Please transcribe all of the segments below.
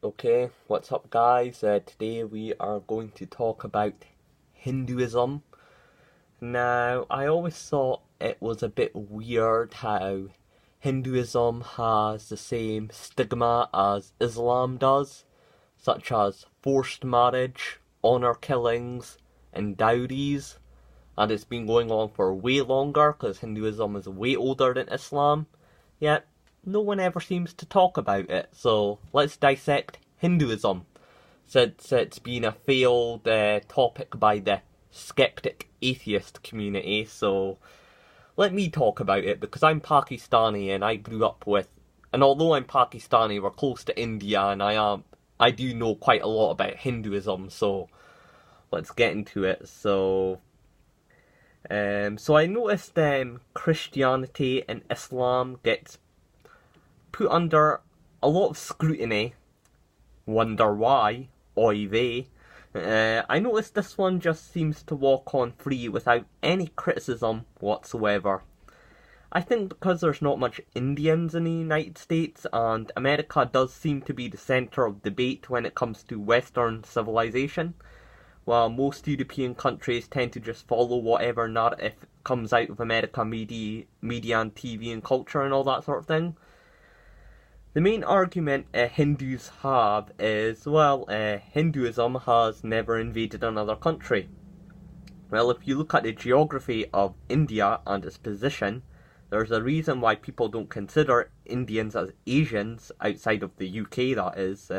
Okay, what's up guys? Today we are going to talk about Hinduism. Now, I always thought it was a bit weird how Hinduism has the same stigma as Islam does, such as forced marriage, honour killings, and dowries. And it's been going on for way longer because Hinduism is way older than Islam. Yet, no one ever seems to talk about it. So, let's dissect Hinduism, since it's been a failed topic by the skeptic atheist community. So, let me talk about it because I'm Pakistani and I grew up with, and although I'm Pakistani, we're close to India, and I do know quite a lot about Hinduism. So, let's get into it. So I noticed Christianity and Islam gets put under a lot of scrutiny. Wonder why? Oy vey. I noticed this one just seems to walk on free without any criticism whatsoever. I think because there's not much Indians in the United States, and America does seem to be the centre of debate when it comes to Western civilization, while most European countries tend to just follow whatever narrative comes out of American media and TV and culture and all that sort of thing. The main argument Hindus have is, Hinduism has never invaded another country. Well, if you look at the geography of India and its position, there's a reason why people don't consider Indians as Asians, outside of the UK that is,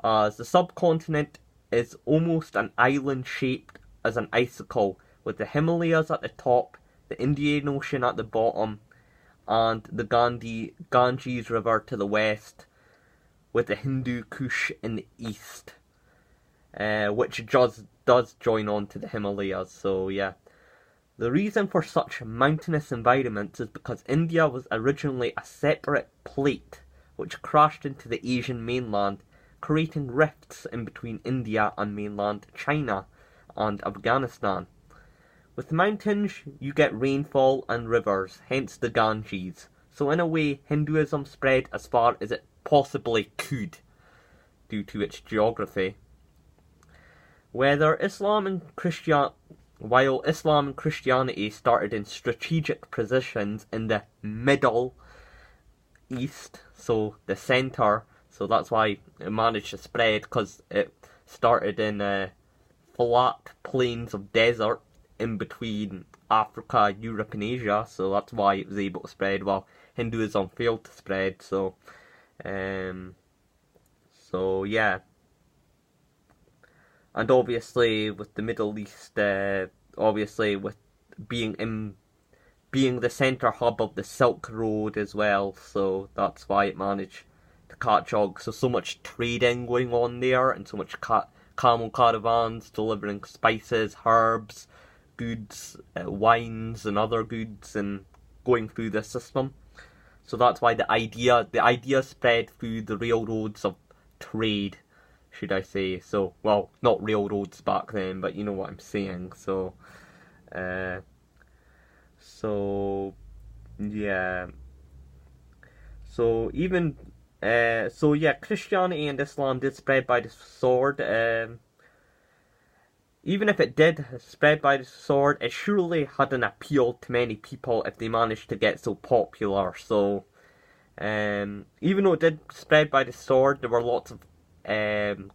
as the subcontinent is almost an island shaped as an icicle, with the Himalayas at the top, the Indian Ocean at the bottom, and the Ganges River to the west, with the Hindu Kush in the east, which does join on to the Himalayas. So yeah, the reason for such mountainous environments is because India was originally a separate plate which crashed into the Asian mainland, creating rifts in between India and mainland China and Afghanistan. With mountains, you get rainfall and rivers, hence the Ganges. So in a way, Hinduism spread as far as it possibly could, due to its geography. While Islam and Christianity started in strategic positions in the Middle East, so the centre, so that's why it managed to spread, because it started in flat plains of desert in between Africa, Europe and Asia, so that's why it was able to spread, while Hinduism failed to spread. So yeah. And obviously with the Middle East, obviously with being the centre hub of the Silk Road as well, so that's why it managed to catch on. So much trading going on there, and so much camel caravans delivering spices, herbs, goods, wines and other goods, and going through the system. So that's why the idea spread through the railroads of trade, should I say. So, well, not railroads back then, but you know what I'm saying. So yeah. So yeah, Christianity and Islam did spread by the sword. Even if it did spread by the sword, it surely hadn't appealed to many people if they managed to get so popular. So, even though it did spread by the sword, there were lots of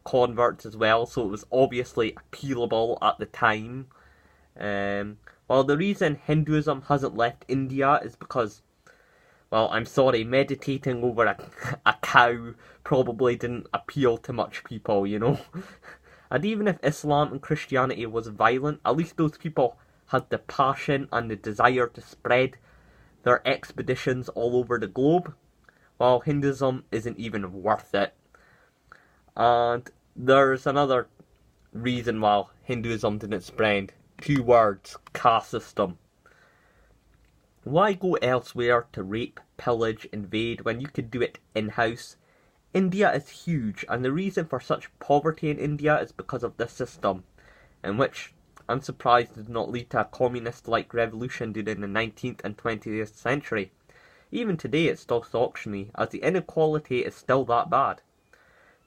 converts as well, so it was obviously appealable at the time. Well, the reason Hinduism hasn't left India is because, well, I'm sorry, meditating over a cow probably didn't appeal to much people, you know. And even if Islam and Christianity was violent, at least those people had the passion and the desire to spread their expeditions all over the globe, while Hinduism isn't even worth it. And there's another reason why Hinduism didn't spread. 2 words: caste system. Why go elsewhere to rape, pillage, invade when you could do it in-house? India is huge, and the reason for such poverty in India is because of this system, in which I'm surprised did not lead to a communist-like revolution during the 19th and 20th century. Even today it still shocks me, as the inequality is still that bad.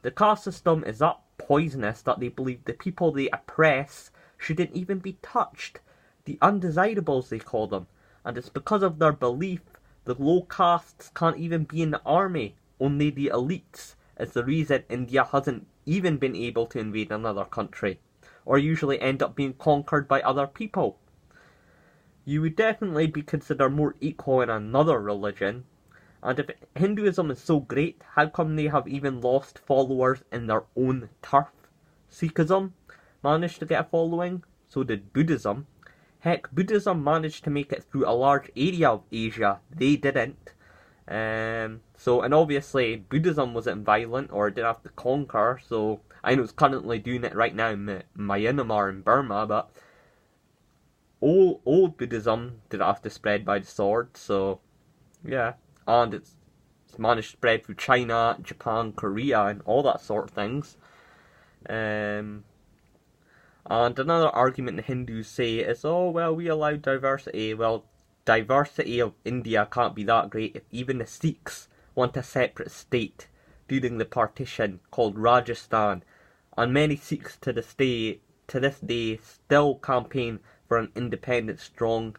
The caste system is that poisonous that they believe the people they oppress shouldn't even be touched. The undesirables, they call them. And it's because of their belief the low castes can't even be in the army. Only the elites is the reason India hasn't even been able to invade another country, or usually end up being conquered by other people. You would definitely be considered more equal in another religion. And if Hinduism is so great, how come they have even lost followers in their own turf? Sikhism managed to get a following, so did Buddhism. Heck, Buddhism managed to make it through a large area of Asia. They didn't. And obviously Buddhism wasn't violent or didn't have to conquer, so I know it's currently doing it right now in Myanmar and Burma, but old Buddhism didn't have to spread by the sword, so yeah. And it's managed to spread through China, Japan, Korea, and all that sort of things. And another argument the Hindus say is, oh, well, we allow diversity. Well, diversity of India can't be that great if even the Sikhs want a separate state during the partition called Rajasthan. And many Sikhs to this day still campaign for an independent, strong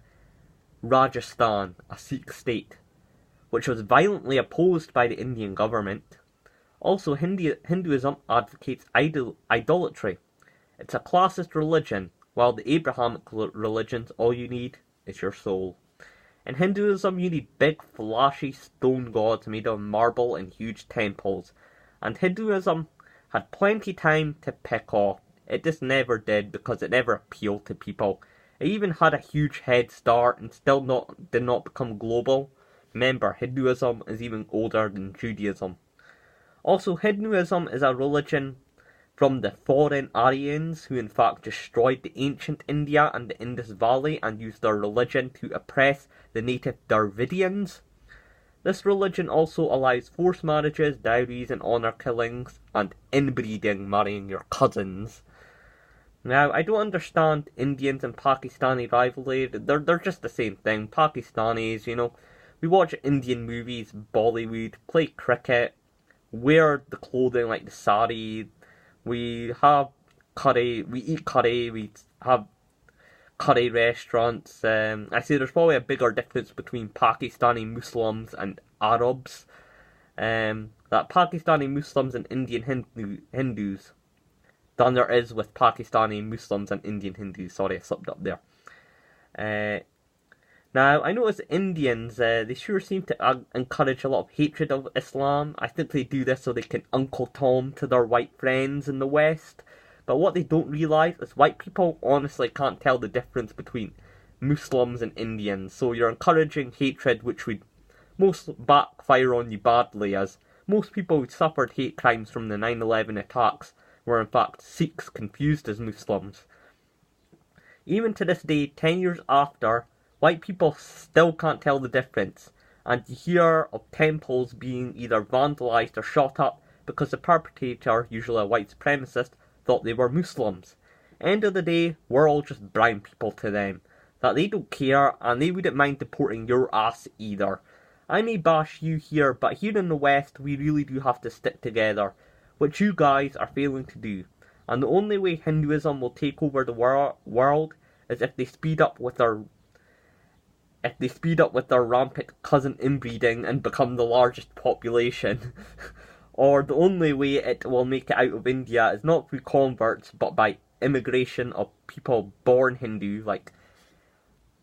Rajasthan, a Sikh state, which was violently opposed by the Indian government. Also, Hinduism advocates idolatry. It's a classist religion, while the Abrahamic religions, all you need is your soul. In Hinduism, you need big, flashy stone gods made of marble in huge temples, and Hinduism had plenty time to pick off. It just never did, because it never appealed to people. It even had a huge head start and still did not become global. Remember, Hinduism is even older than Judaism. Also, Hinduism is a religion from the foreign Aryans who in fact destroyed the ancient India and the Indus Valley and used their religion to oppress the native Dravidians. This religion also allows forced marriages, dowries and honour killings, and inbreeding, marrying your cousins. Now, I don't understand Indians and Pakistani rivalry. They're just the same thing. Pakistanis, we watch Indian movies, Bollywood, play cricket, wear the clothing like the sari, we have curry, we eat curry, we have curry restaurants. I say there's probably a bigger difference between Pakistani Muslims and Arabs. That Pakistani Muslims and Indian Hindus than there is with Pakistani Muslims and Indian Hindus. Sorry, I slipped up there. Now, I notice Indians, they sure seem to encourage a lot of hatred of Islam. I think they do this so they can Uncle Tom to their white friends in the West. But what they don't realise is white people honestly can't tell the difference between Muslims and Indians. So you're encouraging hatred which would most backfire on you badly, as most people who suffered hate crimes from the 9/11 attacks were in fact Sikhs confused as Muslims. Even to this day, 10 years after, white people still can't tell the difference, and you hear of temples being either vandalised or shot up because the perpetrator, usually a white supremacist, thought they were Muslims. End of the day, we're all just brown people to them, that they don't care and they wouldn't mind deporting your ass either. I may bash you here, but here in the West we really do have to stick together, which you guys are failing to do. And the only way Hinduism will take over the world is if they speed up with their rampant cousin inbreeding and become the largest population. Or the only way it will make it out of India is not through converts, but by immigration of people born Hindu, like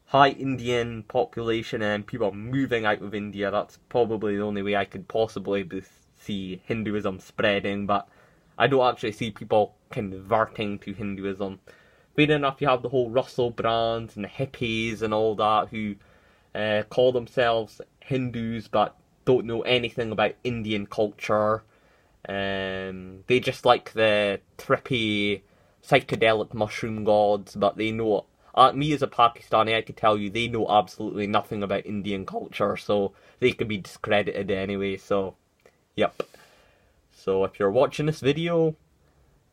high Indian population and people moving out of India. That's probably the only way I could possibly see Hinduism spreading, but I don't actually see people converting to Hinduism. Fair enough, you have the whole Russell Brands and the hippies and all that who call themselves Hindus but don't know anything about Indian culture. They just like the trippy, psychedelic mushroom gods, but they know... me as a Pakistani, I could tell you they know absolutely nothing about Indian culture, so they could be discredited anyway, so... Yep. So if you're watching this video,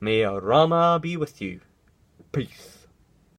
may Rama be with you. Peace.